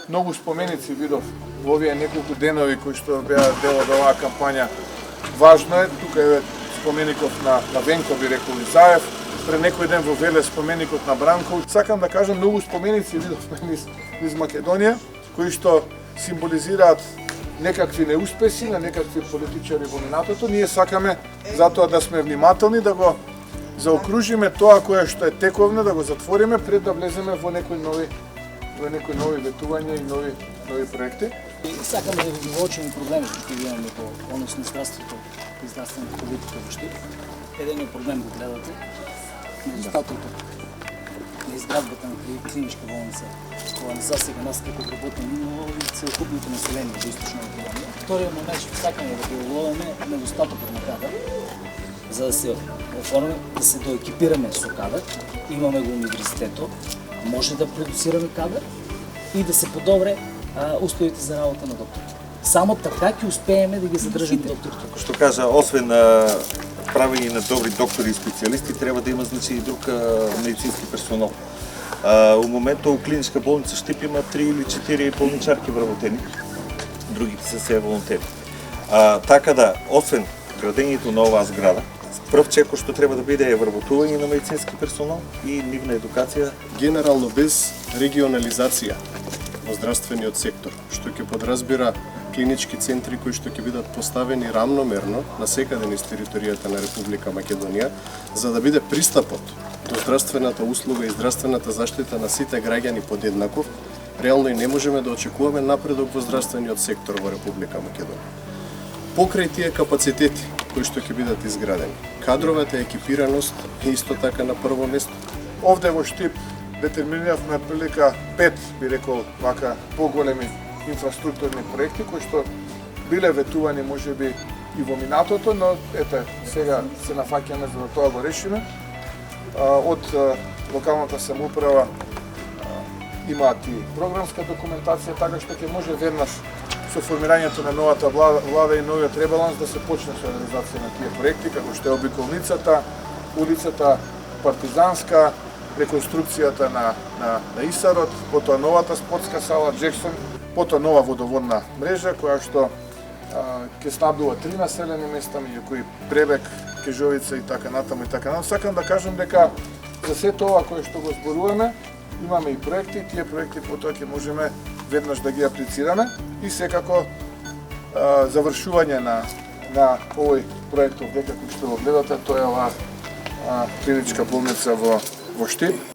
многу споменици видов во овие неколку денови кои што беа дел од оваа кампања. Важно е, тука е споменикот на Венко, би рекол Изаев, пред некој ден во Велес споменикот на Бранков. Сакам да кажам, многу споменици видовме низ Македонија, кои што символизираат некакви неуспеси на некакви политичари во минатото. Ние сакаме затоа да сме внимателни, да го заокружиме тоа кое што е тековно, да го затвориме пред да влеземе во некои нови ветувања и нови проекти. И сакаме да ги уочиме проблемите кои имаме по однос на здравството и здравствената политика воопшто. Еден проблем го гледате, недостатокот на изградбата на клиничка болница, која засега нас како работни минало и целокупното население во Источна Македонија. Вториот момент што сакаме да го уловиме недостатокот на кадар, за да се оформиме, да се доекипираме со кадар. Имаме го универзитетот, може да продуцираме кадар и да се подобре условите за работа на докторите. Само така ќе успееме да ги задржиме докторите. Што кажа, освен правење на добри доктори и специјалисти, треба да има значи и друг медицински персонал. У моментот у клиничка болница Штип има 3 или 4 болничарки вработени, другите се се волонтери. Така да, освен градењето на оваа зграда, прв чекор што треба да биде е вработување на медицински персонал и нивна едукација. Генерално без регионализација во здравствениот сектор, што ќе подразбира клинички центри кои што ќе бидат поставени рамномерно на секаде низ територијата на Република Македонија, за да биде пристапот до здравствената услуга и здравствената заштита на сите граѓани подеднаков, реално и не можеме да очекуваме напредок во здравствениот сектор во Република Македонија. Покрај тие капацитети кои што ќе бидат изградени, кадровата екипираност е исто така на прво место. Овде во Штип детерминиравме прилика 5, би рекол, вака поголеми инфраструктурни проекти кои што биле ветувани можеби и во минатото, но ете сега се нафаќаме за да тоа го решиме. Од локалната самоуправа имаат и програмска документација, така што ќе може веднаш со формирањето на новата влада и новиот ребаланс да се почне со реализација на тие проекти, како што е обиколницата, улицата Партизанска, реконструкцијата на Исарот, потоа новата спортска сала Джексон, потоа нова водоводна мрежа која што ќе снабдува 3 населени места, меѓу кои Пребек, Кежовица и така натаму и така натаму. Сакам да кажам дека за сето ова кое што го зборуваме, имаме и проекти, тие проекти потоа ќе можеме веднаш да ги аплицираме и секако завршување на овој проект овде како што го гледате, тоа е оваа клиничка болница во Штип.